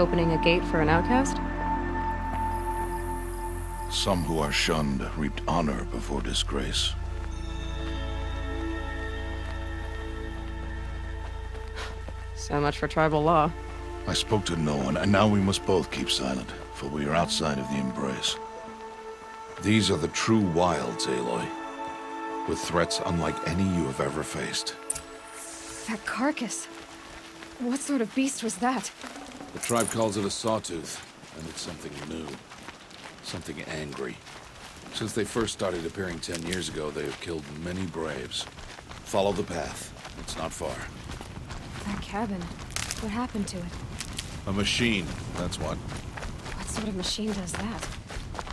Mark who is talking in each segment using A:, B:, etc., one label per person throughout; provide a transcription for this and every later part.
A: Opening a gate for an outcast?
B: Some who are shunned reaped honor before disgrace.
A: So much for tribal law.
B: I spoke to no one, and now we must both keep silent, for we are outside of the embrace. These are the true wilds, Aloy, with threats unlike any you have ever faced.
C: That carcass. What sort of beast was that?
B: The tribe calls it a sawtooth, and it's something new. Something angry. Since they first started appearing 10 years ago, they have killed many braves. Follow the path. It's not far.
C: That cabin. What happened to it?
B: A machine, that's what.
C: What sort of machine does that?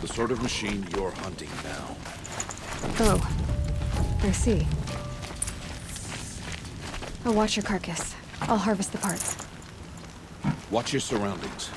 B: The sort of machine you're hunting now.
C: Oh. I see. I'll watch your carcass. I'll harvest the parts.
B: Watch your surroundings.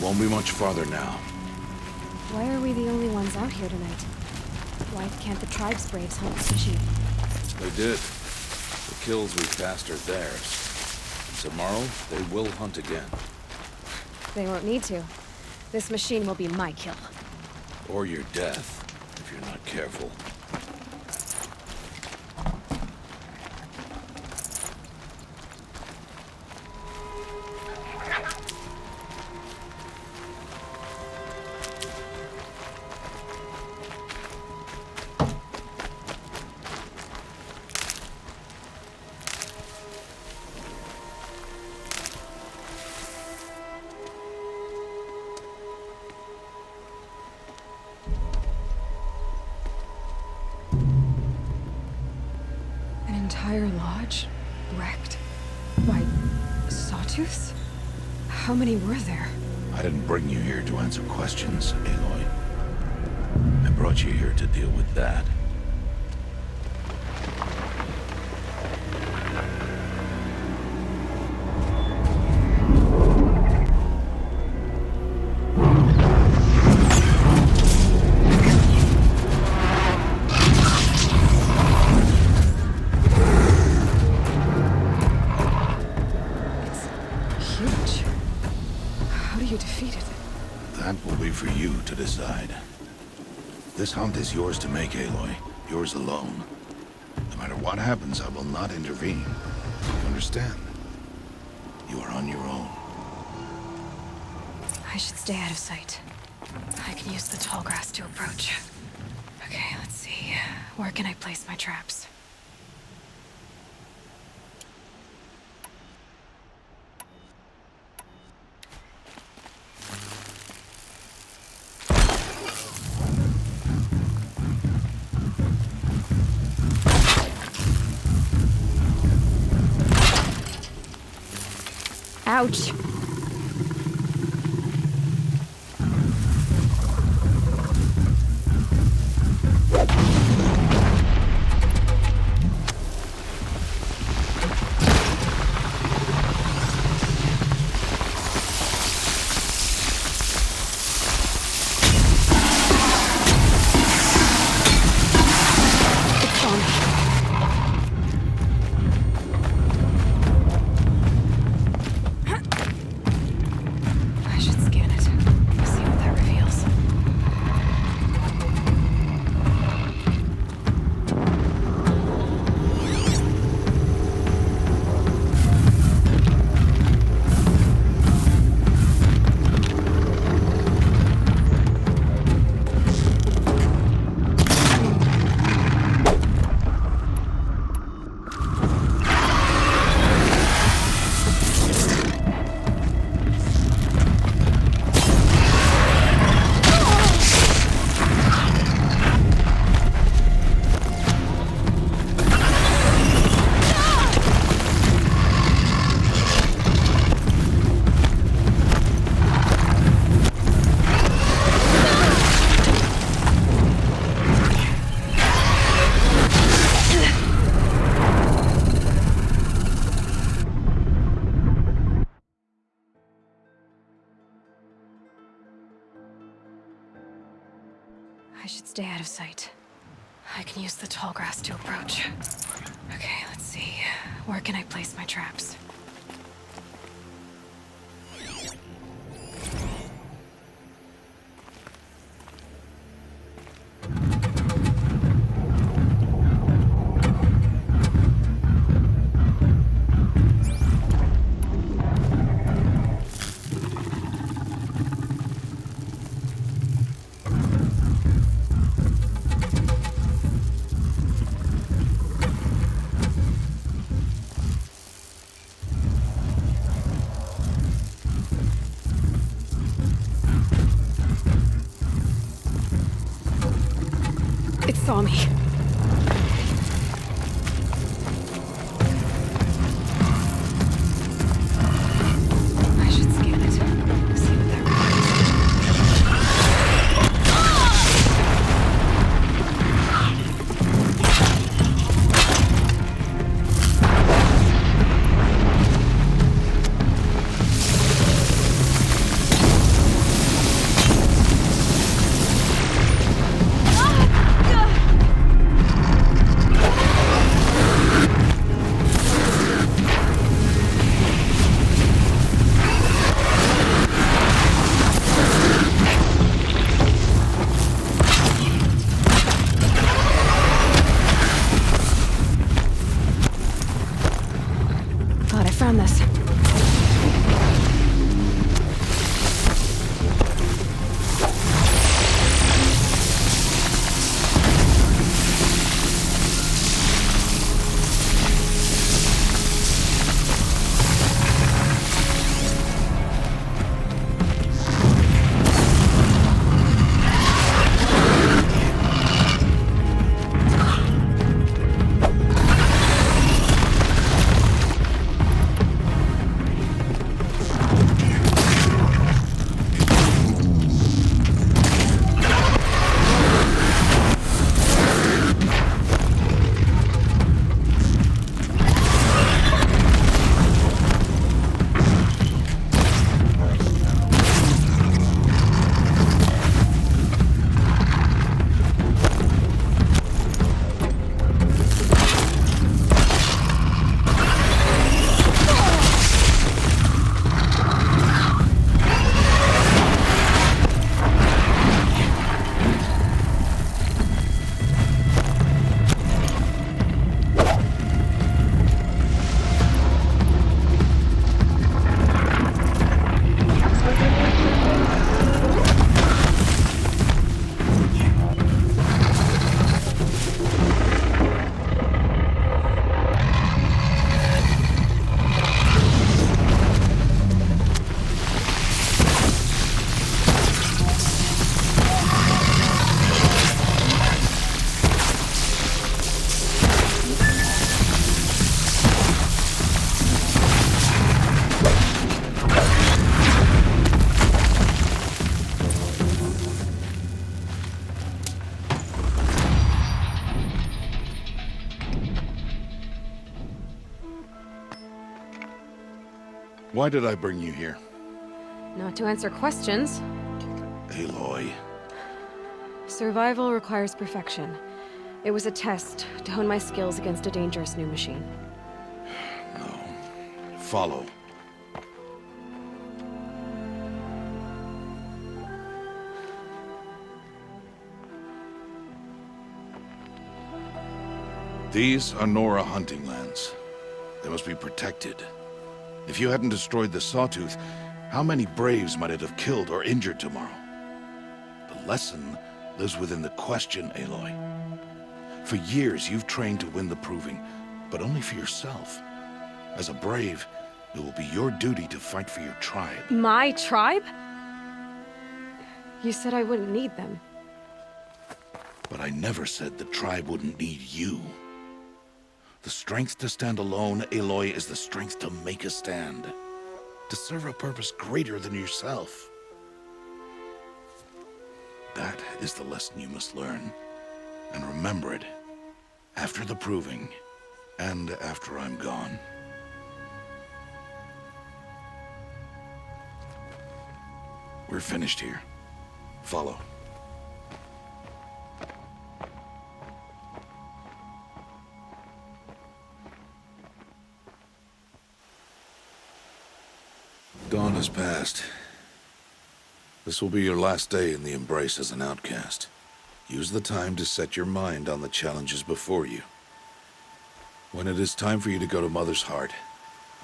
B: Won't be much farther now.
C: Why are we the only ones out here tonight? Why can't the tribe's braves hunt this machine?
B: They did. The kills we passed are theirs. Tomorrow, they will hunt again.
C: They won't need to. This machine will be my kill.
B: Or your death, if you're not careful.
C: Entire lodge? Wrecked? By sawtooths? How many were there?
B: I didn't bring you here to answer questions, Aloy. I brought you here to deal with that. That will be for you to decide. This hunt is yours to make, Aloy. Yours alone. No matter what happens, I will not intervene. You understand? You are on your own.
C: I should stay out of sight. I can use the tall grass to approach. Okay, let's see. Where can I place my traps? Ouch! I should stay out of sight. I can use the tall grass to approach. Okay, let's see. Where can I place my traps? It saw me. I should scan it. See what that Glad I found this.
B: Why did I bring you here?
A: Not to answer questions.
B: Aloy.
A: Survival requires perfection. It was a test to hone my skills against a dangerous new machine.
B: No. Follow. These are Nora hunting lands. They must be protected. If you hadn't destroyed the Sawtooth, how many Braves might it have killed or injured tomorrow? The lesson lives within the question, Aloy. For years, you've trained to win the Proving, but only for yourself. As a Brave, it will be your duty to fight for your tribe.
A: My tribe? You said I wouldn't need them.
B: But I never said the tribe wouldn't need you. The strength to stand alone, Aloy, is the strength to make a stand. To serve a purpose greater than yourself. That is the lesson you must learn. And remember it. After the Proving. And after I'm gone. We're finished here. Follow. has passed. This will be your last day in the Embrace as an outcast. Use the time to set your mind on the challenges before you. When it is time for you to go to Mother's Heart,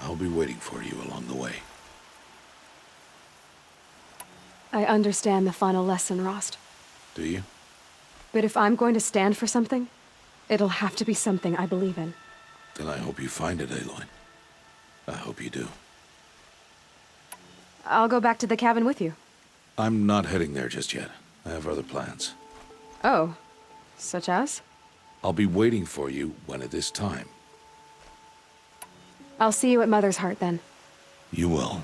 B: I'll be waiting for you along the way.
A: I understand the final lesson, Rost.
B: Do you?
A: But if I'm going to stand for something, it'll have to be something I believe in.
B: Then I hope you find it, Aloy. I hope you do.
A: I'll go back to the cabin with you.
B: I'm not heading there just yet. I have other plans.
A: Oh, such as?
B: I'll be waiting for you when it is time.
A: I'll see you at Mother's Heart then.
B: You will.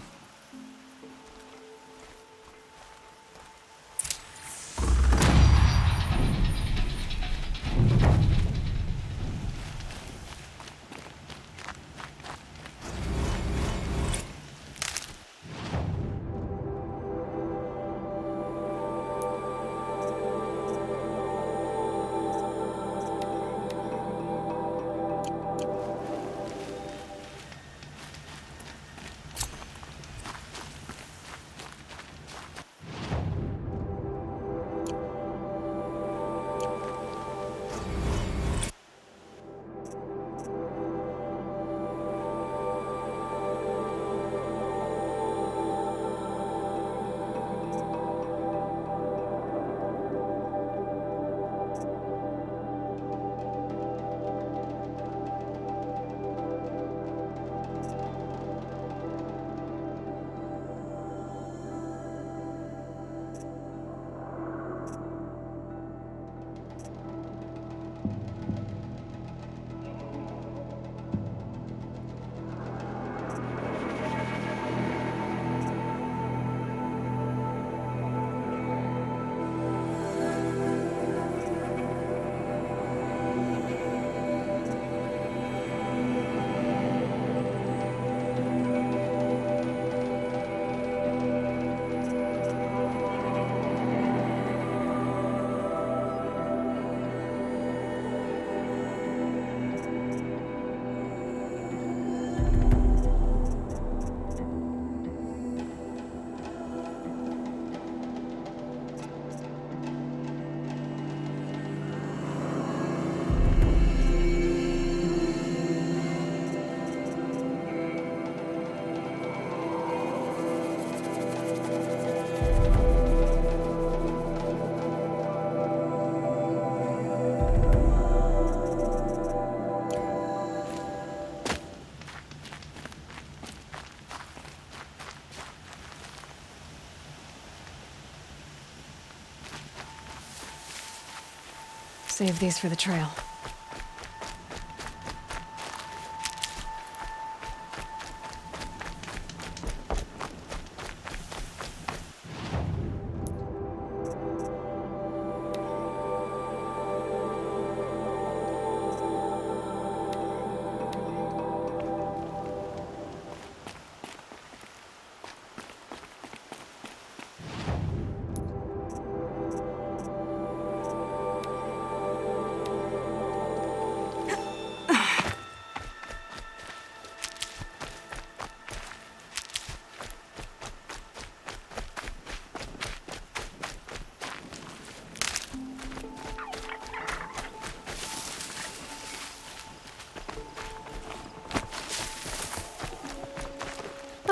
A: Save these for the trail.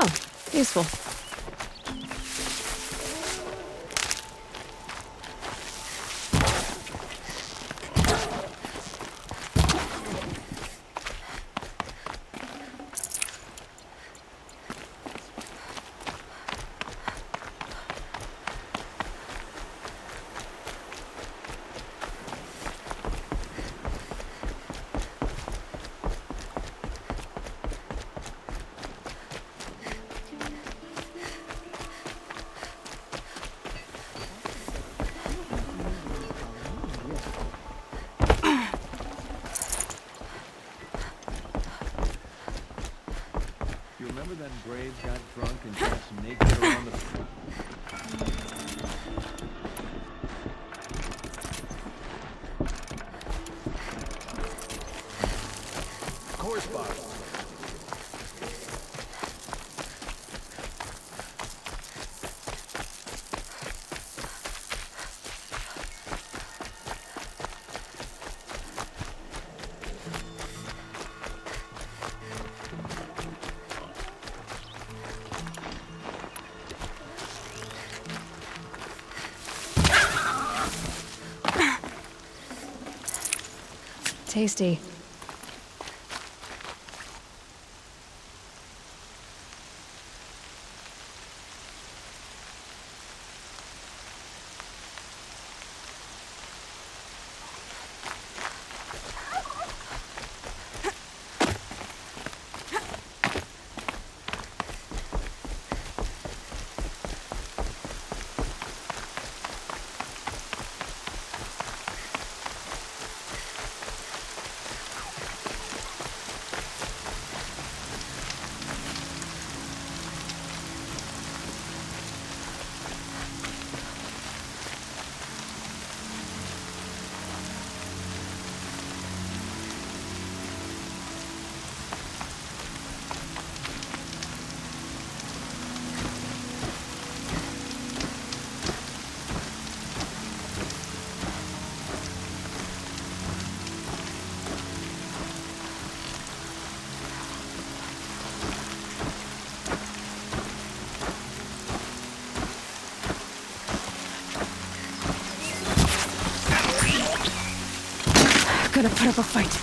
A: Oh, useful.
D: You remember that Graves got drunk and danced naked around the... Correspondence.
A: Tasty. Gonna put up a fight.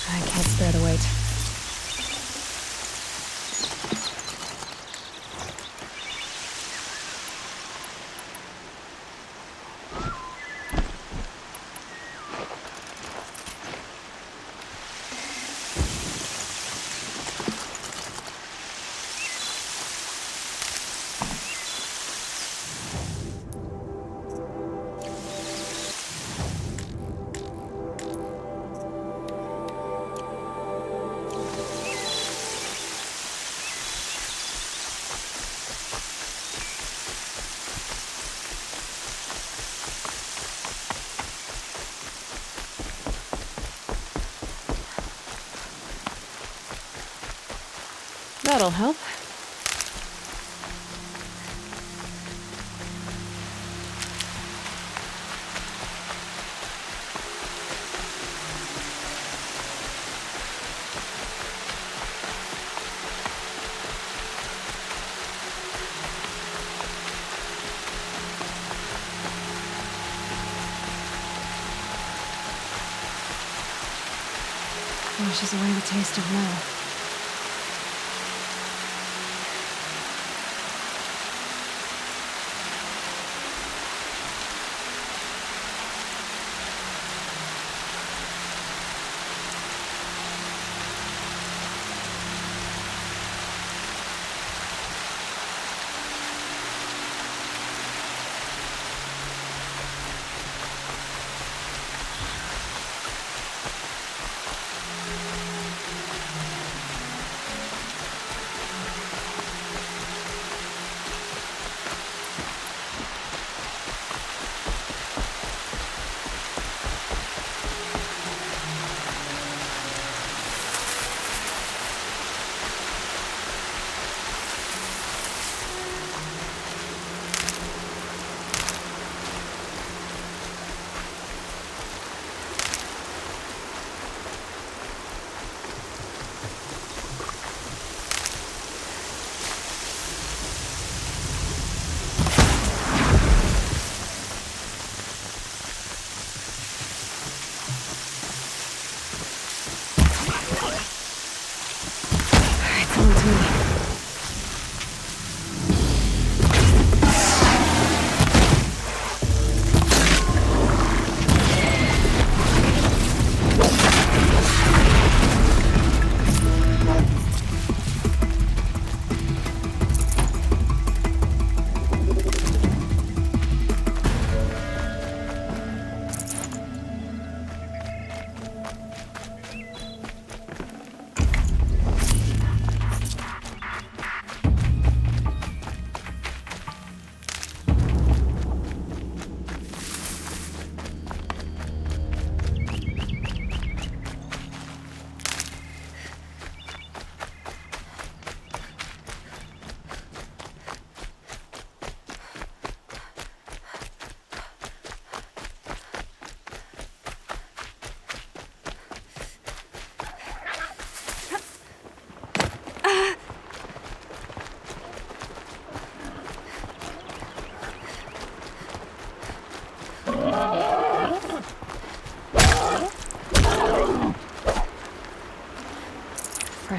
A: I can't spare the weight. That'll help. Washes away the taste of mouth.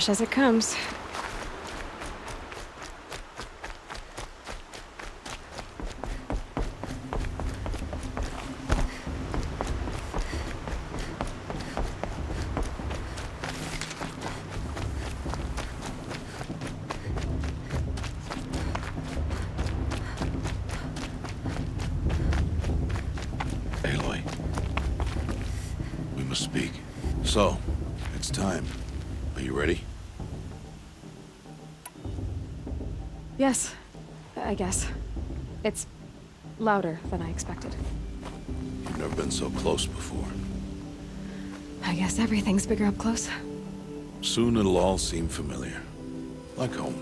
A: Cash as it comes.
B: Aloy. We must speak. So, it's time. Are you ready?
A: Yes, I guess. It's louder than I expected.
B: You've never been so close before.
A: I guess everything's bigger up close.
B: Soon it'll all seem familiar. Like home.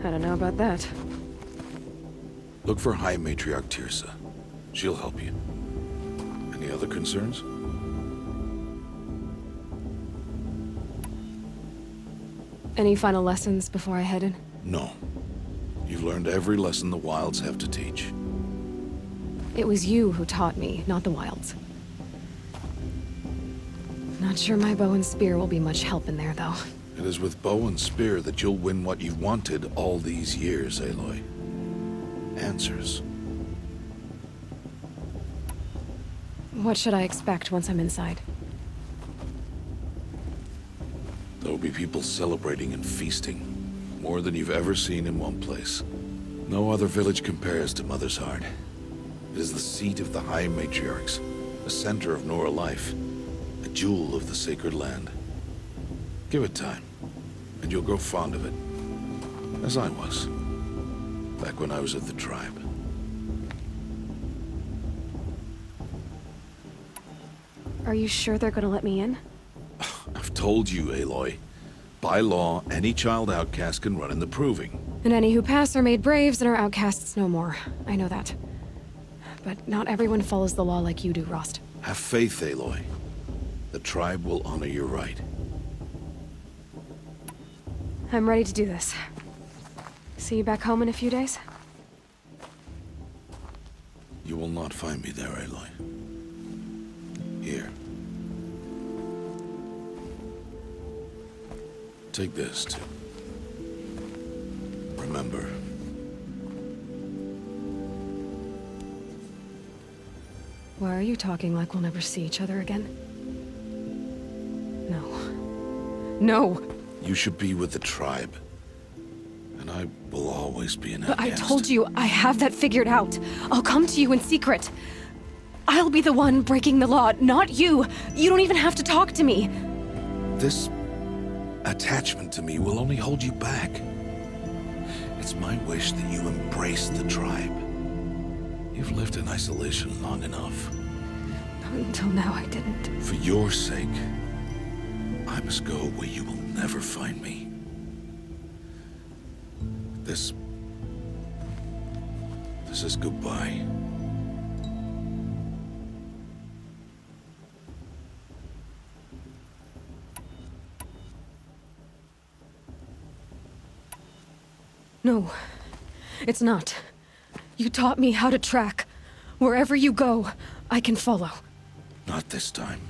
A: I don't know about that.
B: Look for High Matriarch Tirsa. She'll help you. Any other concerns?
A: Any final lessons before I head in?
B: No. You've learned every lesson the Wilds have to teach.
A: It was you who taught me, not the Wilds. Not sure my bow and spear will be much help in there, though.
B: It is with bow and spear that you'll win what you've wanted all these years, Aloy. Answers.
A: What should I expect once I'm inside?
B: There will be people celebrating and feasting. More than you've ever seen in one place. No other village compares to Mother's Heart. It is the seat of the High Matriarchs, the center of Nora life, a jewel of the sacred land. Give it time, and you'll grow fond of it. As I was, back when I was at the tribe.
A: Are you sure they're gonna let me in?
B: I've told you, Aloy. By law, any child outcast can run in the Proving.
A: And any who pass are made braves and are outcasts no more. I know that. But not everyone follows the law like you do, Rost.
B: Have faith, Aloy. The tribe will honor your right.
A: I'm ready to do this. See you back home in a few days?
B: You will not find me there, Aloy. Here. Take this, too. Remember.
A: Why are you talking like we'll never see each other again? No. No!
B: You should be with the tribe. And I will always be an
A: But I
B: outcast.
A: told you, I have that figured out. I'll come to you in secret. I'll be the one breaking the law, not you. You don't even have to talk to me.
B: This attachment to me will only hold you back. It's my wish that you embrace the tribe. You've lived in isolation long enough.
A: Until now, I didn't.
B: For your sake, I must go where you will never find me. This is goodbye.
A: No, it's not. You taught me how to track. Wherever you go, I can follow.
B: Not this time.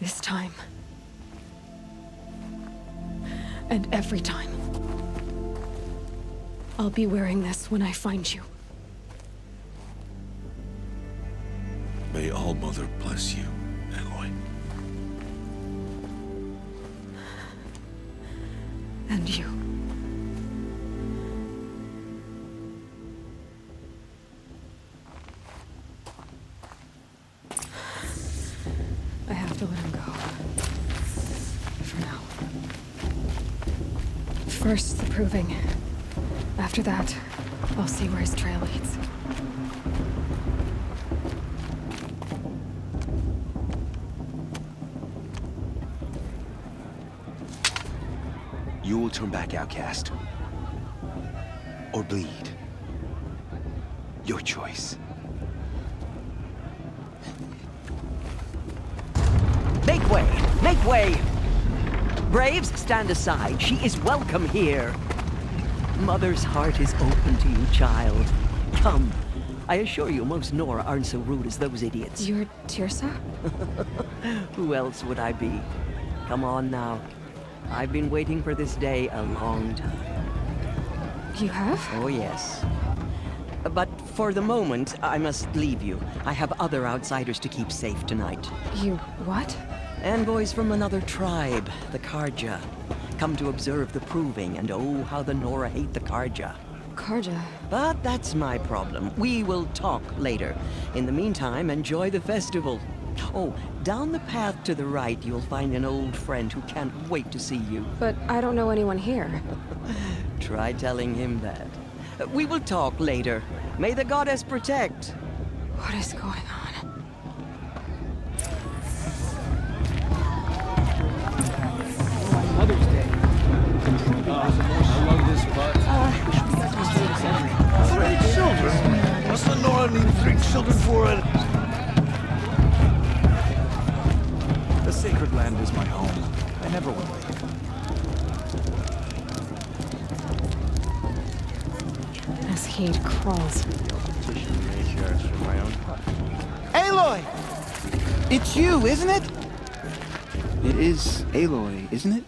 A: This time. And every time. I'll be wearing this when I find you.
B: May All-Mother bless you, Aloy.
A: And you. I have to let him go. For now. First, the Proving. After that, I'll see where his trail leads.
E: You will turn back, outcast. Or bleed. Your choice.
F: Make way! Make way! Braves, stand aside. She is welcome here. Mother's heart is open to you, child. Come. I assure you, most Nora aren't so rude as those idiots.
A: You're Tirsa?
F: Who else would I be? Come on now. I've been waiting for this day a long time.
A: You have?
F: Oh, yes. But for the moment, I must leave you. I have other outsiders to keep safe tonight.
A: You what?
F: Envoys from another tribe, the Karja. Come to observe the proving, and oh, how the Nora hate the Karja.
A: Karja.
F: But that's my problem. We will talk later. In the meantime, enjoy the festival. Oh, down the path to the right, you'll find an old friend who can't wait to see you.
A: But I don't know anyone here.
F: Try telling him that. We will talk later. May the goddess protect.
A: What is going on?
D: Mother's Day. I love this part.
B: Three children? Does the Nora need 3 children for it?
G: The sacred land is my home. I never will leave.
A: As heat crawls.
G: Aloy! It's you, isn't it? It is Aloy, isn't it?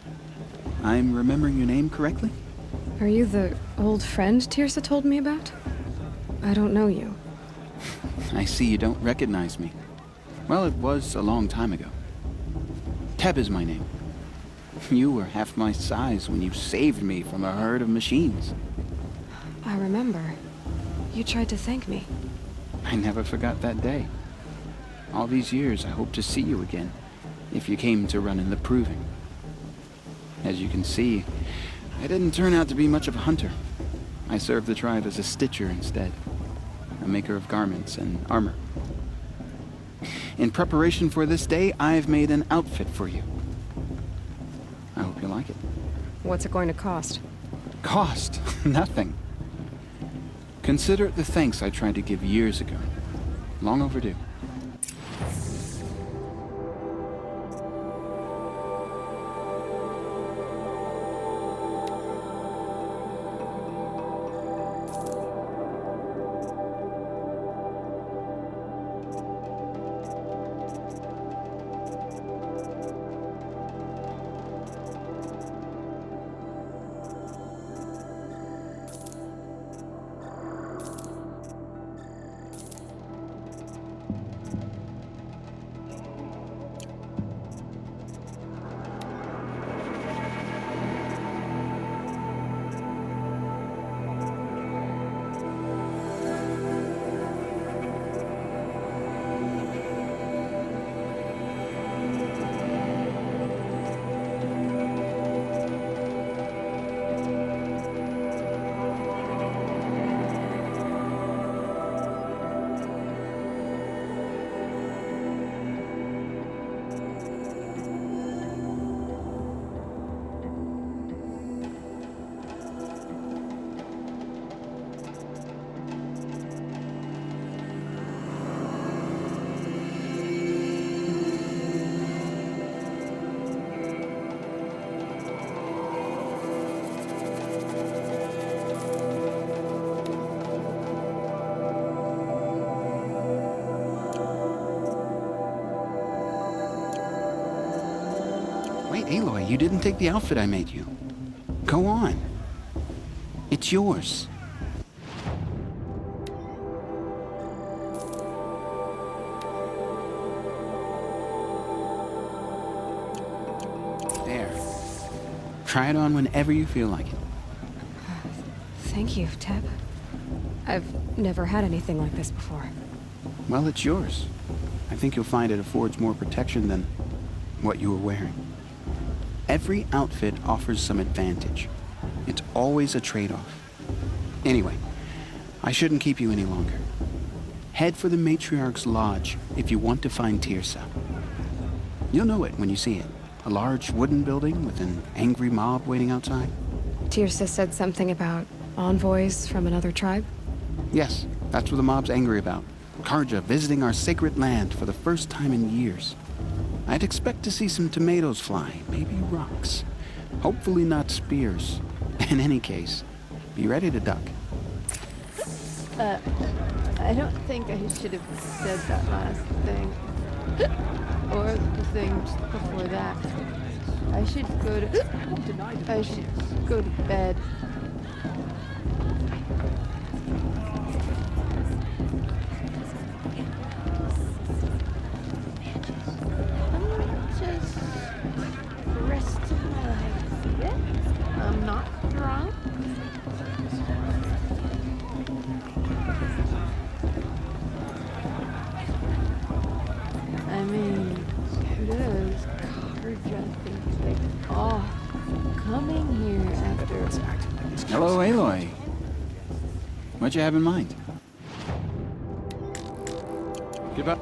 G: I'm remembering your name correctly?
A: Are you the old friend Tirsa told me about? I don't know you.
G: I see you don't recognize me. Well, it was a long time ago. Teb is my name. You were half my size when you saved me from a herd of machines.
A: I remember. You tried to thank me.
G: I never forgot that day. All these years, I hope to see you again, if you came to run in the proving. As you can see, I didn't turn out to be much of a hunter. I served the tribe as a stitcher instead, a maker of garments and armor. In preparation for this day, I've made an outfit for you. I hope you like it.
A: What's it going to cost?
G: Cost? Nothing. Consider it the thanks I tried to give years ago. Long overdue. Wait, Aloy, you didn't take the outfit I made you. Go on. It's yours. There. Try it on whenever you feel like it.
A: Thank you, Teb. I've never had anything like this before.
G: Well, it's yours. I think you'll find it affords more protection than what you were wearing. Every outfit offers some advantage. It's always a trade-off. Anyway, I shouldn't keep you any longer. Head for the Matriarch's Lodge if you want to find Tirsa. You'll know it when you see it. A large wooden building with an angry mob waiting outside.
A: Tirsa said something about envoys from another tribe?
G: Yes, that's what the mob's angry about. Karja visiting our sacred land for the first time in years. I'd expect to see some tomatoes fly, maybe rocks. Hopefully not spears. In any case, be ready to duck.
H: I don't think I should have said that last thing. Or the thing before that. I should go to. I should go to bed. I'm just resting my legs a bit. I'm not drunk. I mean, kudos, carjacking, like, oh, coming here after.
G: Hello, Aloy. What you have in mind? Goodbye.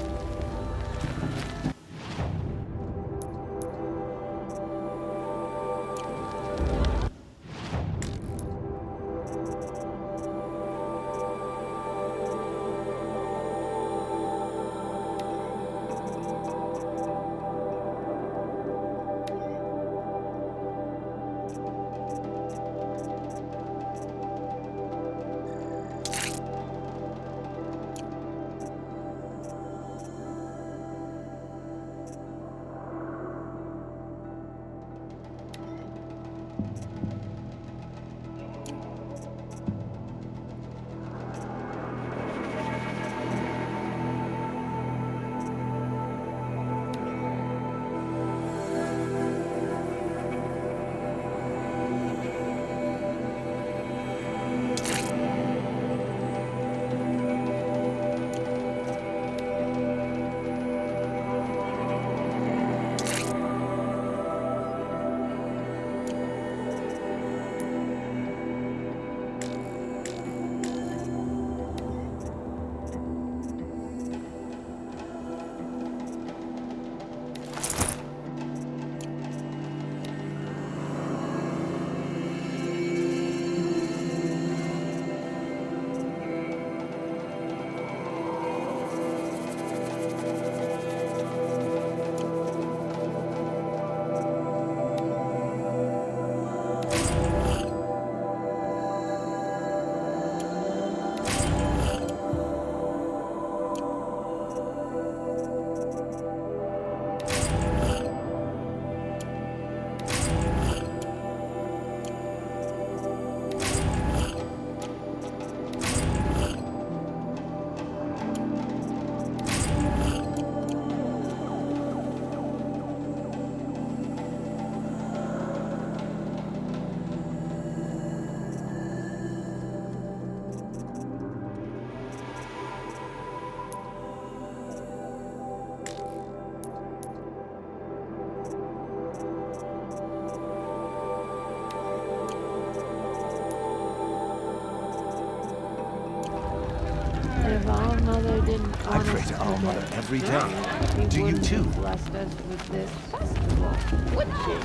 H: If our mother didn't
E: I
H: want
E: pray
H: us
E: to our mother
H: get
E: every day.
H: drunk, she
E: Do you
H: wouldn't
E: too?
H: have blessed us with this festival, would she?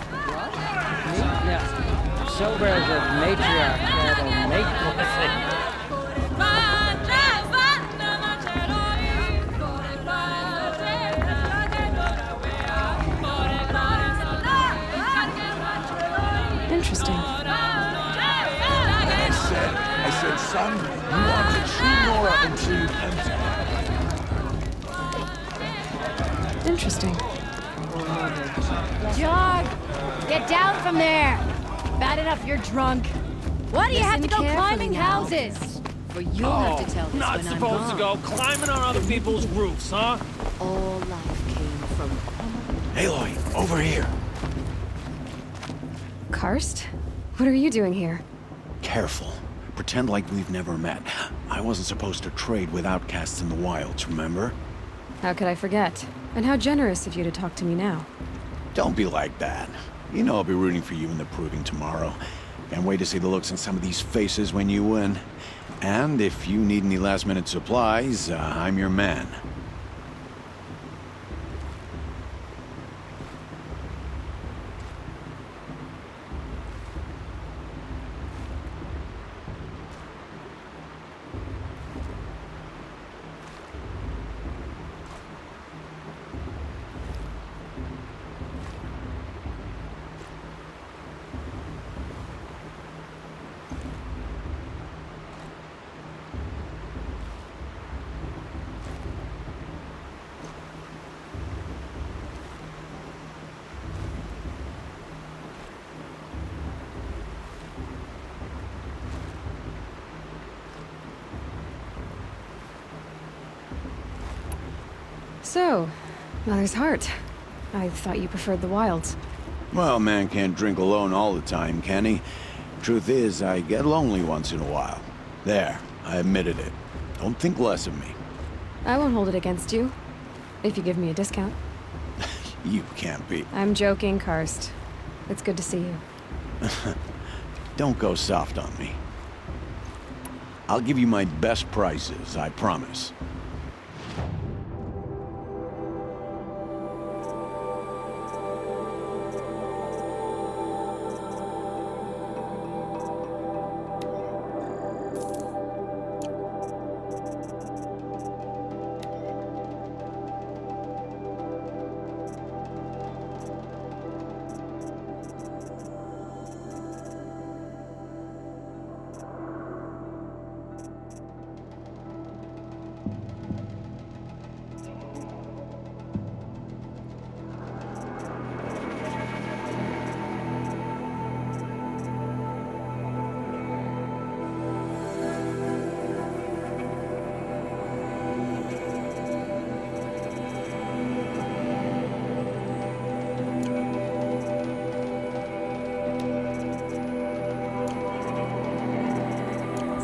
I: Yeah. Sober as a matriarch at a make
C: Interesting.
B: I said, son, you are to true Nora until you enter.
C: Interesting.
J: Jog! Get down from there! Bad enough you're drunk. Why do you have to go climbing houses?
I: For you'll have to tell this
D: Not
I: when I'm
D: supposed to
I: gone.
D: go climbing on other people's roofs, huh?
I: All life came from
E: Aloy, over here.
C: Karst? What are you doing here?
E: Careful. Pretend like we've never met. I wasn't supposed to trade with outcasts in the wilds, remember?
C: How could I forget? And how generous of you to talk to me now.
E: Don't be like that. You know I'll be rooting for you in the proving tomorrow. Can't wait to see the looks on some of these faces when you win. And if you need any last-minute supplies, I'm your man.
A: So, Mother's Heart. I thought you preferred the wilds.
E: Well, man can't drink alone all the time, can he? Truth is, I get lonely once in a while. There, I admitted it. Don't think less of me.
A: I won't hold it against you. If you give me a discount.
E: You can't be.
A: I'm joking, Karst. It's good to see you.
E: Don't go soft on me. I'll give you my best prices, I promise.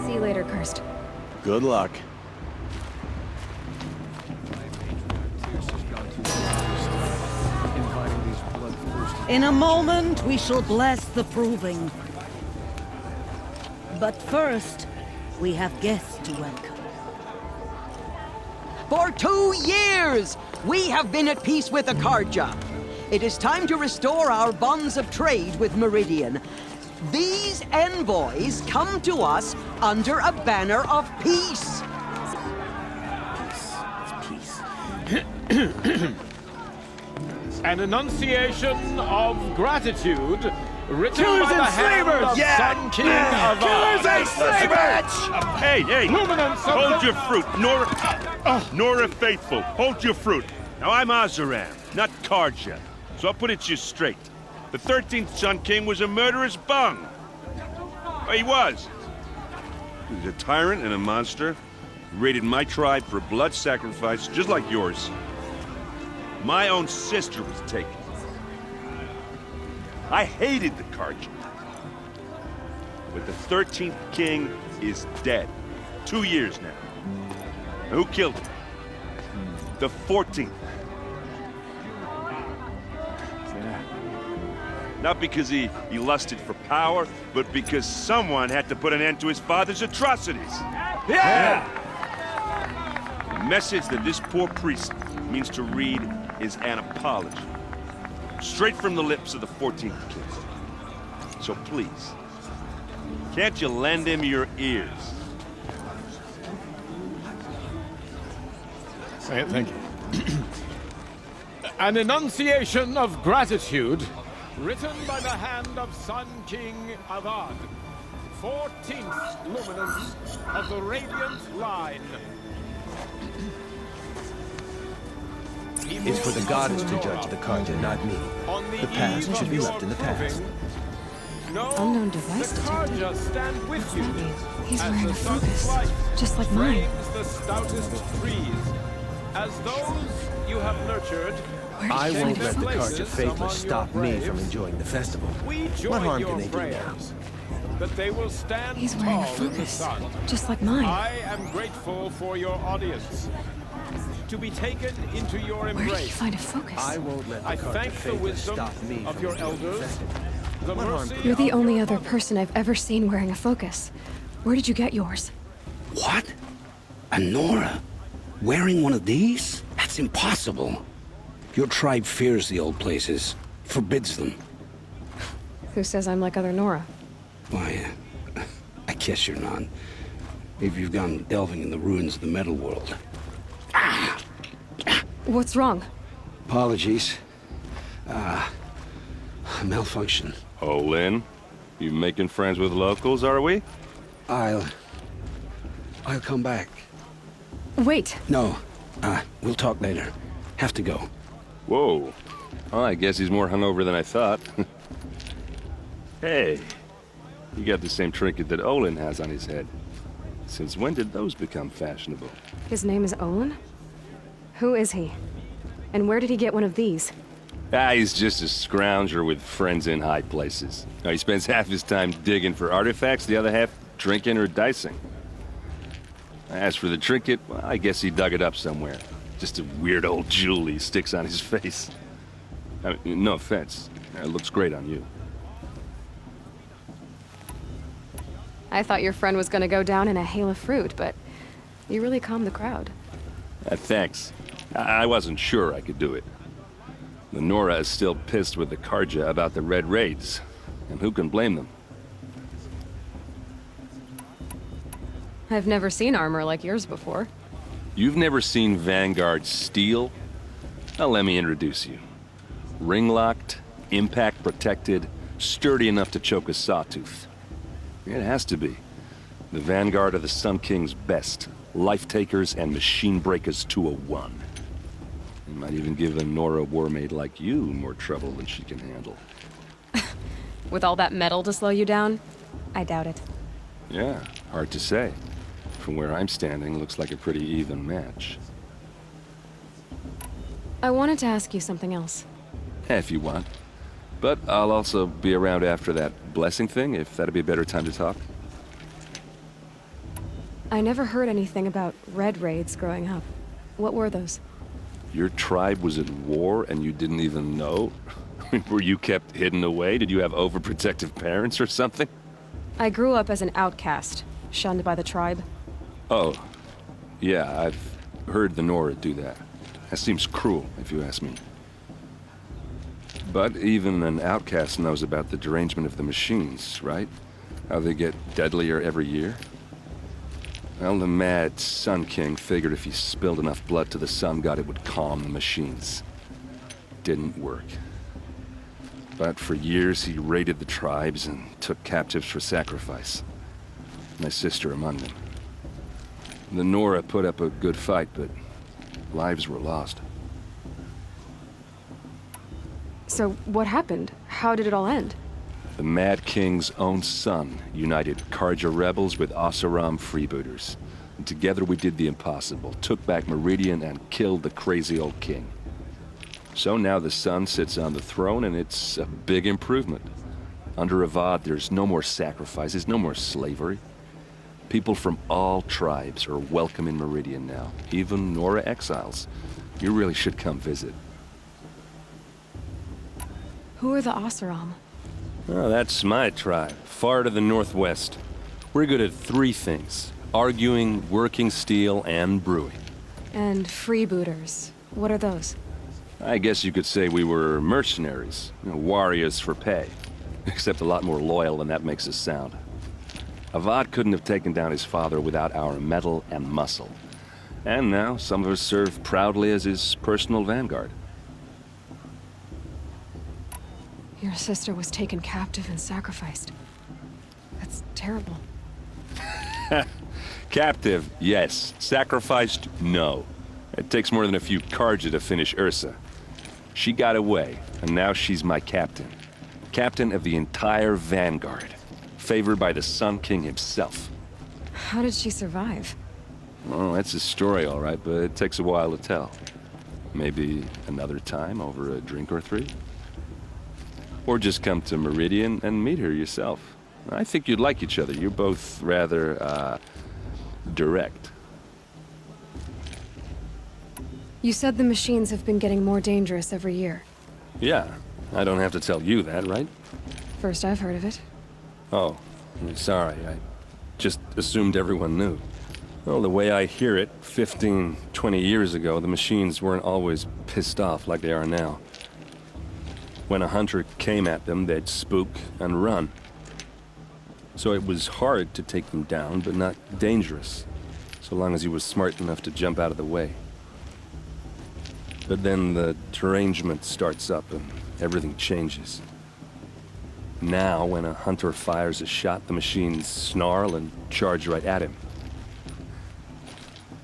A: See you later, Karst.
E: Good luck.
K: In a moment, we shall bless the proving. But first, we have guests to welcome.
F: For 2 years, we have been at peace with Akarja. It is time to restore our bonds of trade with Meridian. These envoys come to us under a banner of peace.
D: An enunciation of gratitude written
E: Killers
D: by the
E: and
D: hand
E: slavers!
D: of
E: Yeah!
D: Sun King of
E: Killers and slavers!
L: Hey, hey!
D: Luminance of
L: Hold
D: the-
L: your fruit, Nora Faithful. Hold your fruit. Now I'm Azaram, not Karja, so I'll put it to you straight. The 13th Sun King was a murderous bung. Oh, he was. He was a tyrant and a monster. He raided my tribe for blood sacrifice, just like yours. My own sister was taken. I hated the Karja. But the 13th king is dead. 2 years now. Who killed him? The 14th. Not because he lusted for power, but because someone had to put an end to his father's atrocities.
E: Yeah!
L: The message that this poor priest means to read is an apology. Straight from the lips of the 14th king. So please, can't you lend him your ears?
D: Thank you. An enunciation of gratitude written by the hand of Sun King Avad, 14th luminance of the Radiant Line.
M: It's for the goddess to judge the Karja, not me. The past should be left in the past.
A: Unknown device detected.
D: Karja stand with you.
A: He's
D: as
A: wearing
D: the
A: a
D: sun's
A: focus,
D: light
A: just like mine.
D: frames the stoutest trees, as those you have nurtured.
M: I
D: take
M: won't
D: their
M: let the
D: places
M: Karja faithless
D: among
M: stop
D: your
M: me
D: braves.
M: from enjoying the festival.
D: We
M: What
D: join
M: harm
D: your
M: can they do now?
D: prayers that they will stand
A: He's wearing a
D: tall in the
A: focus,
D: sun.
A: just like mine.
D: I am grateful for your audience. To be taken into your
A: Where did he
D: embrace.
A: find a focus?
M: I won't let the
D: I
M: Karja
D: thank the
M: faithless
D: wisdom
M: stop me
D: of
M: from
D: your
M: enjoying the
D: elders.
M: festival.
D: The
M: What harm
D: mercy
A: You're the
D: of
A: only
D: your
A: other
D: mother.
A: person I've ever seen wearing a focus. Where did you get yours?
N: What? A Nora? Wearing one of these? That's impossible. Your tribe fears the old places, forbids them.
A: Who says I'm like other Nora?
N: Why, I guess you're not. Maybe you've gone delving in the ruins of the metal world.
A: What's wrong?
N: Apologies. Malfunction.
L: Oh, Lynn, you making friends with locals, are we?
N: I'll come back.
A: Wait.
N: No, we'll talk later. Have to go.
L: Whoa. Oh, I guess he's more hungover than I thought. Hey, you got the same trinket that Olin has on his head. Since when did those become fashionable?
A: His name is Olin? Who is he? And where did he get one of these?
O: He's just a scrounger with friends in high places. Now, he spends half his time digging for artifacts, the other half drinking or dicing. As for the trinket, well, I guess he dug it up somewhere. Just a weird old jewel he sticks on his face. I mean, no offense. It looks great on you.
A: I thought your friend was gonna go down in a hail of fruit, but you really calmed the crowd.
O: Thanks. I wasn't sure I could do it. The Nora is still pissed with the Karja about the Red Raids, and who can blame them?
A: I've never seen armor like yours before.
O: You've never seen Vanguard steel? Well, let me introduce you. Ring-locked, impact-protected, sturdy enough to choke a sawtooth. It has to be. The Vanguard of the Sun King's best. Life-takers and machine breakers to a one. It might even give a Nora warmaid like you more trouble than she can handle.
A: With all that metal to slow you down? I doubt it.
O: Yeah, hard to say. From where I'm standing, looks like a pretty even match.
A: I wanted to ask you something else.
O: If you want. But I'll also be around after that blessing thing, if that'd be a better time to talk.
A: I never heard anything about Red Raids growing up. What were those?
O: Your tribe was at war and you didn't even know? Were you kept hidden away? Did you have overprotective parents or something?
A: I grew up as an outcast, shunned by the tribe.
O: Oh, yeah, I've heard the Nora do that. That seems cruel, if you ask me. But even an outcast knows about the derangement of the machines, right? How they get deadlier every year? Well, the mad Sun King figured if he spilled enough blood to the Sun God, it would calm the machines. Didn't work. But for years, he raided the tribes and took captives for sacrifice. My sister among them. The Nora put up a good fight, but lives were lost.
A: So what happened? How did it all end?
O: The Mad King's own son united Karja rebels with Oseram freebooters. And together we did the impossible, took back Meridian and killed the crazy old king. So now the son sits on the throne and it's a big improvement. Under Avad, there's no more sacrifices, no more slavery. People from all tribes are welcome in Meridian now, even Nora exiles. You really should come visit.
A: Who are the Oseram?
O: Oh, that's my tribe, far to the northwest. We're good at three things: arguing, working steel, and brewing.
A: And freebooters. What are those?
O: I guess you could say we were mercenaries, warriors for pay. Except a lot more loyal than that makes us sound. Avad couldn't have taken down his father without our metal and muscle. And now some of us serve proudly as his personal vanguard.
A: Your sister was taken captive and sacrificed. That's terrible.
O: Captive, yes. Sacrificed, no. It takes more than a few Karja to finish Ursa. She got away, and now she's my captain. Captain of the entire Vanguard. Favored by the Sun King himself.
A: How did she survive?
O: Well, that's a story, all right, but it takes a while to tell. Maybe another time over a drink or three? Or just come to Meridian and meet her yourself. I think you'd like each other. You're both rather, direct.
A: You said the machines have been getting more dangerous every year.
O: Yeah, I don't have to tell you that, right?
A: First I've heard of it.
O: Oh, sorry. I just assumed everyone knew. Well, the way I hear it, 15, 20 years ago, the machines weren't always pissed off like they are now. When a hunter came at them, they'd spook and run. So it was hard to take them down, but not dangerous, so long as he was smart enough to jump out of the way. But then the derangement starts up and everything changes. Now, when a hunter fires a shot, the machines snarl and charge right at him.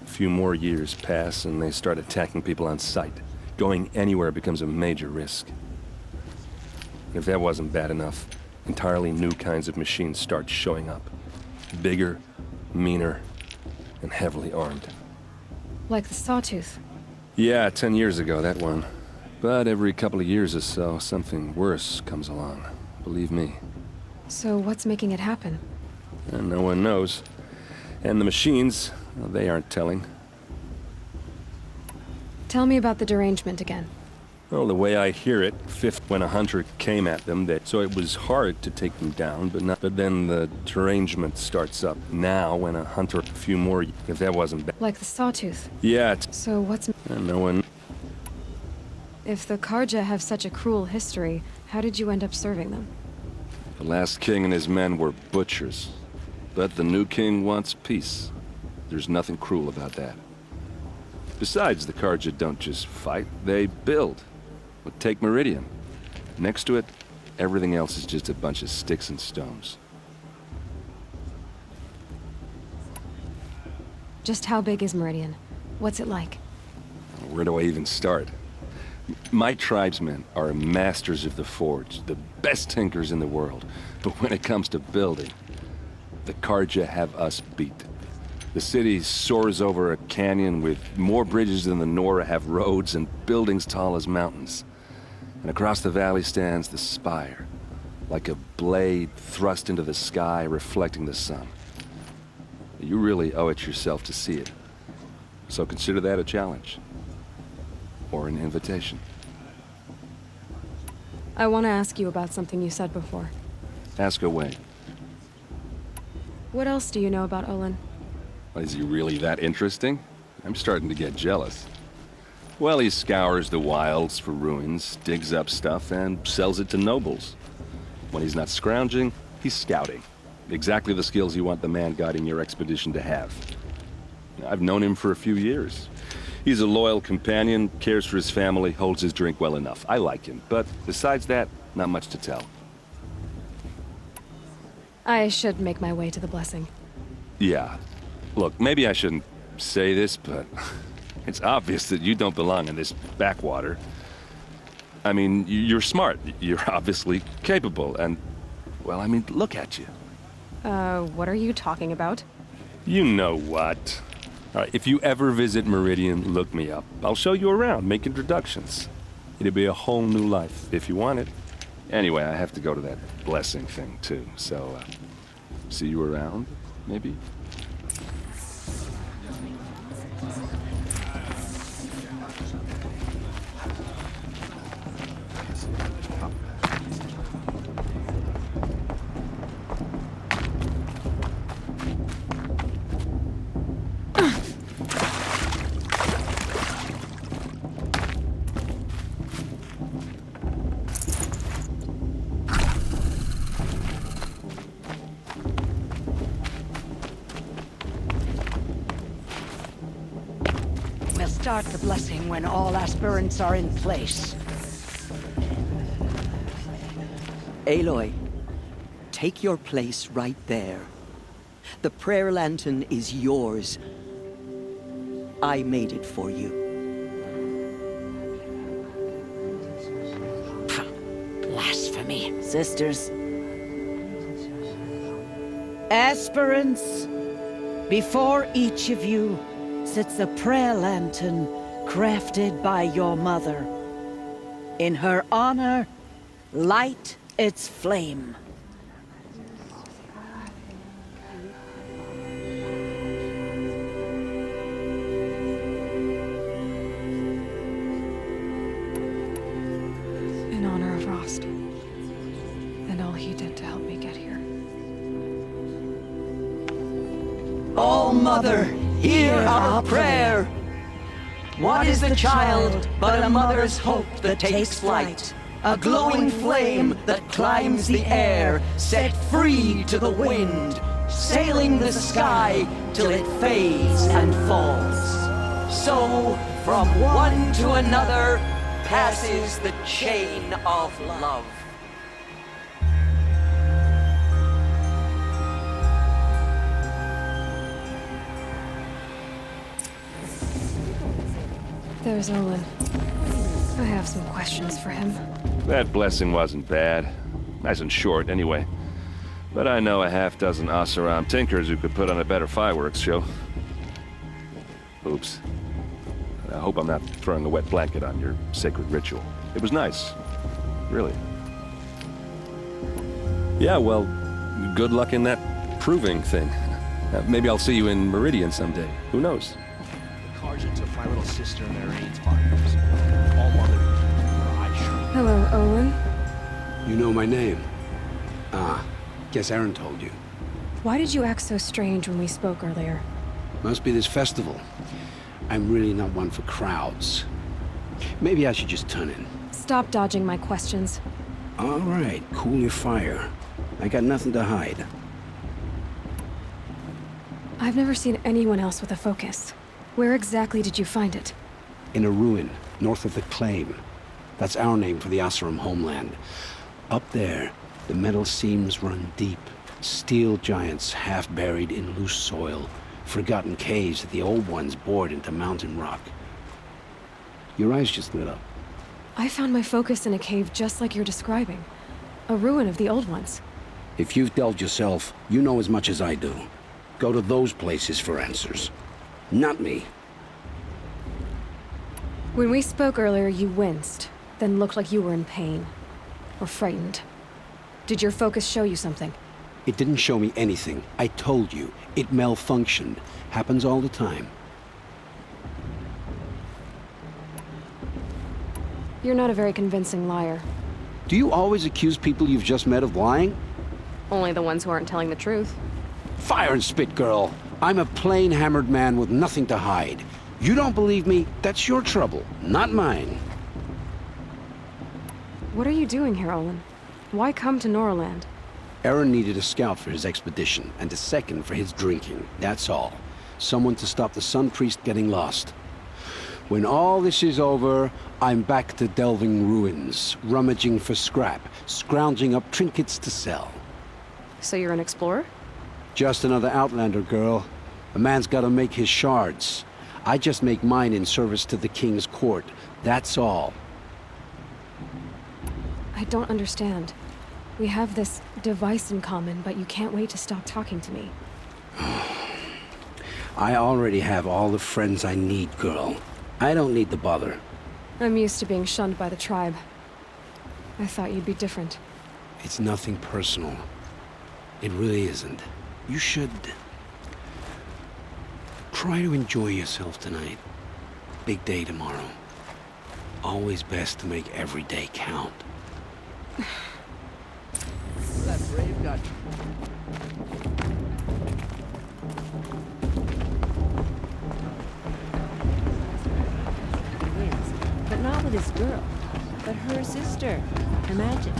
O: A few more years pass and they start attacking people on sight. Going anywhere becomes a major risk. If that wasn't bad enough, entirely new kinds of machines start showing up. Bigger, meaner, and heavily armed.
A: Like the Sawtooth.
O: Yeah, 10 years ago, that one. But every couple of years or so, something worse comes along. Believe me.
C: So what's making it happen?
O: And no one knows. And the machines, well, they aren't telling.
C: Tell me about the derangement again.
O: Well, the way I hear it, fifth when a hunter came at them, so it was hard to take them down, but then the derangement starts up now when a hunter, a few more, if that wasn't bad.
C: Like the sawtooth?
O: Yeah,
C: So what's...
O: and no one...
C: If the Karja have such a cruel history, how did you end up serving them?
O: The last king and his men were butchers. But the new king wants peace. There's nothing cruel about that. Besides, the Karja don't just fight, they build. But take Meridian. Next to it, everything else is just a bunch of sticks and stones.
C: Just how big is Meridian? What's it like?
O: Where do I even start? My tribesmen are masters of the forge, the best tinkers in the world. But when it comes to building, the Karja have us beat. The city soars over a canyon with more bridges than the Nora have roads and buildings tall as mountains. And across the valley stands the spire, like a blade thrust into the sky reflecting the sun. You really owe it yourself to see it. So consider that a challenge. Or an invitation.
C: I want to ask you about something you said before.
O: Ask away.
C: What else do you know about Olin?
O: Is he really that interesting? I'm starting to get jealous. Well, he scours the wilds for ruins, digs up stuff, and sells it to nobles. When he's not scrounging, he's scouting. Exactly the skills you want the man guiding your expedition to have. I've known him for a few years. He's a loyal companion, cares for his family, holds his drink well enough. I like him, but besides that, not much to tell.
C: I should make my way to the blessing.
O: Yeah. Look, maybe I shouldn't say this, but it's obvious that you don't belong in this backwater. I mean, you're smart. You're obviously capable, and, well, I mean, look at you.
C: What are you talking about?
O: You know what. All right, if you ever visit Meridian, look me up. I'll show you around, make introductions. It'll be a whole new life, if you want it. Anyway, I have to go to that blessing thing, too, so, see you around, maybe?
K: We'll start the blessing when all aspirants are in place.
F: Aloy, take your place right there. The prayer lantern is yours. I made it for you.
K: Blasphemy, sisters. Aspirants, before each of you sits a prayer lantern crafted by your mother. In her honor, light its flame.
C: In honor of Rost. And all he did to help me get here.
F: All Mother, hear our prayer. What is the child but a mother's hope that takes flight? A glowing flame that climbs the air, set free to the wind, sailing the sky till it fades and falls. So, from one to another, passes the chain of love.
C: There's Olin. I have some questions for him.
O: That blessing wasn't bad. Nice and short, anyway. But I know a half-dozen Oseram tinkers who could put on a better fireworks show. Oops. I hope I'm not throwing a wet blanket on your sacred ritual. It was nice. Really. Yeah, well, good luck in that proving thing. Maybe I'll see you in Meridian someday. Who knows?
M: The Carja took my little sister and their AIDS partners. All mothered her eyes shut.
A: Hello, Owen.
N: You know my name? Ah, guess Aaron told you.
A: Why did you act so strange when we spoke earlier?
N: Must be this festival. I'm really not one for crowds. Maybe I should just turn in.
A: Stop dodging my questions.
N: All right, cool your fire. I got nothing to hide.
A: I've never seen anyone else with a focus. Where exactly did you find it?
N: In a ruin, north of the Claim. That's our name for the Oseram homeland. Up there, the metal seams run deep. Steel giants half buried in loose soil. Forgotten caves that the old ones bored into mountain rock. Your eyes just lit up.
A: I found my focus in a cave just like you're describing. A ruin of the old ones.
N: If you've delved yourself, you know as much as I do. Go to those places for answers. Not me.
A: When we spoke earlier, you winced, then looked like you were in pain. Or frightened. Did your focus show you something?
N: It didn't show me anything. I told you. It malfunctioned. Happens all the time.
A: You're not a very convincing liar.
N: Do you always accuse people you've just met of lying?
A: Only the ones who aren't telling the truth.
N: Fire and spit, girl. I'm a plain hammered man with nothing to hide. You don't believe me? That's your trouble, not mine.
A: What are you doing here, Olin? Why come to Noraland?
N: Aaron needed a scout for his expedition, and a second for his drinking. That's all. Someone to stop the Sun Priest getting lost. When all this is over, I'm back to delving ruins, rummaging for scrap, scrounging up trinkets to sell.
A: So you're an explorer?
N: Just another Outlander, girl. A man's gotta make his shards. I just make mine in service to the King's court. That's all.
A: I don't understand. We have this device in common, but you can't wait to stop talking to me.
N: I already have all the friends I need, girl. I don't need the bother.
A: I'm used to being shunned by the tribe. I thought you'd be different.
N: It's nothing personal. It really isn't. You should... try to enjoy yourself tonight. Big day tomorrow. Always best to make every day count.
M: That brave got...
I: But not with his girl, but her sister. Imagine.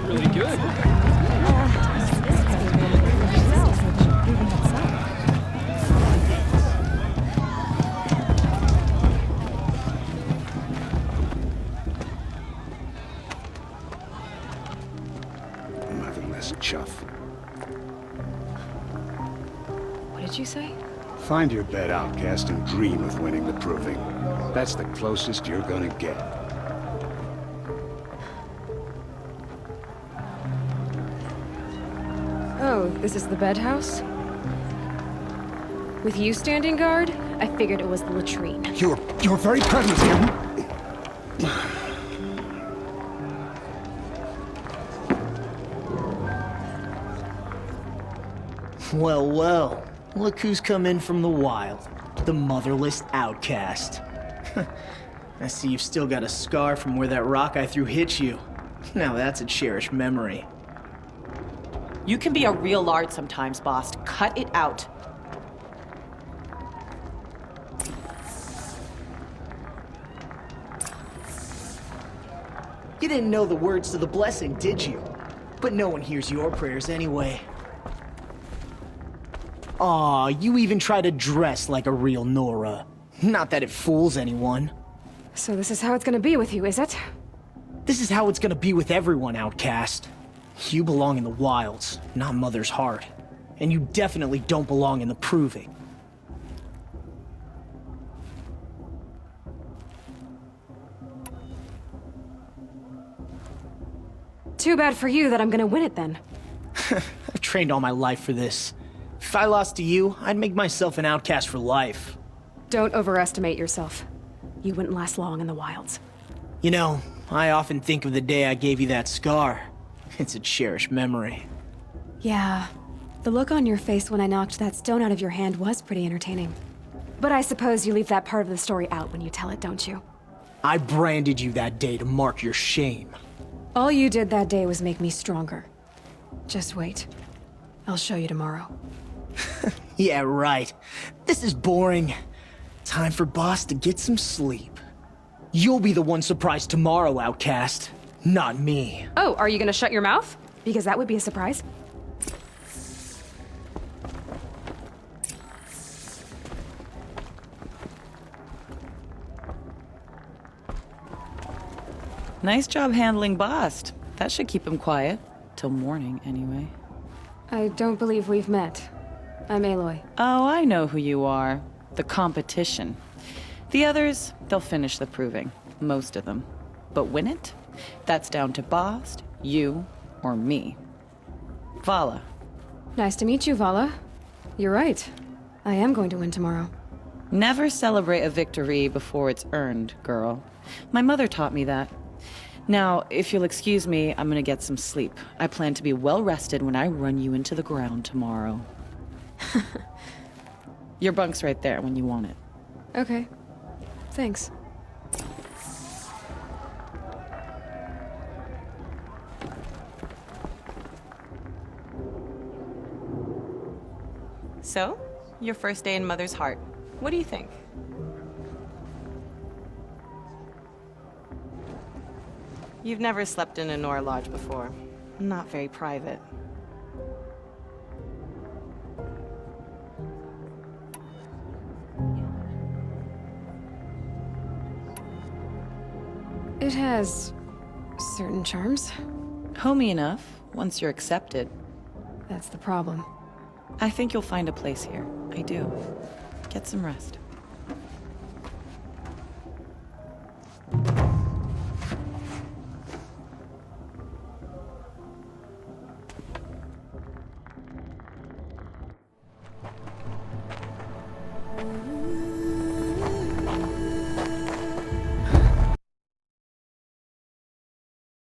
M: Really good.
N: Motherless chuff.
A: What did you say?
P: Find your bed, outcast, and dream of winning the proving. That's the closest you're gonna get.
A: Oh, this is the bedhouse? With you standing guard, I figured it was the latrine.
P: Your very presence here...
Q: Well, well. Look who's come in from the wild. The motherless outcast. I see you've still got a scar from where that rock I threw hit you. Now that's a cherished memory.
R: You can be a real lard sometimes, boss. Cut it out.
Q: You didn't know the words to the blessing, did you? But no one hears your prayers anyway. Aw, you even try to dress like a real Nora. Not that it fools anyone.
A: So this is how it's gonna be with you, is it?
Q: This is how it's gonna be with everyone, outcast. You belong in the wilds, not Mother's heart. And you definitely don't belong in the proving.
A: Too bad for you that I'm gonna win it then.
Q: I've trained all my life for this. If I lost to you, I'd make myself an outcast for life.
A: Don't overestimate yourself. You wouldn't last long in the wilds.
Q: You know, I often think of the day I gave you that scar. It's a cherished memory.
A: Yeah. The look on your face when I knocked that stone out of your hand was pretty entertaining. But I suppose you leave that part of the story out when you tell it, don't you?
Q: I branded you that day to mark your shame.
A: All you did that day was make me stronger. Just wait. I'll show you tomorrow.
Q: Yeah, right. This is boring. Time for Boss to get some sleep. You'll be the one surprised tomorrow, outcast. Not me.
A: Oh, are you gonna shut your mouth? Because that would be a surprise.
R: Nice job handling Bast. That should keep him quiet. Till morning, anyway.
A: I don't believe we've met. I'm Aloy.
R: Oh, I know who you are. The competition. The others, they'll finish the proving. Most of them. But win it? That's down to Bast, you, or me. Vala.
A: Nice to meet you, Vala. You're right. I am going to win tomorrow.
R: Never celebrate a victory before it's earned, girl. My mother taught me that. Now, if you'll excuse me, I'm gonna get some sleep. I plan to be well rested when I run you into the ground tomorrow. Your bunk's right there when you want it.
A: Okay. Thanks.
R: So, your first day in Mother's Heart. What do you think? You've never slept in a Nora lodge before. Not very private.
A: It has certain charms.
R: Homey enough, once you're accepted.
A: That's the problem.
R: I think you'll find a place here. I do. Get some rest.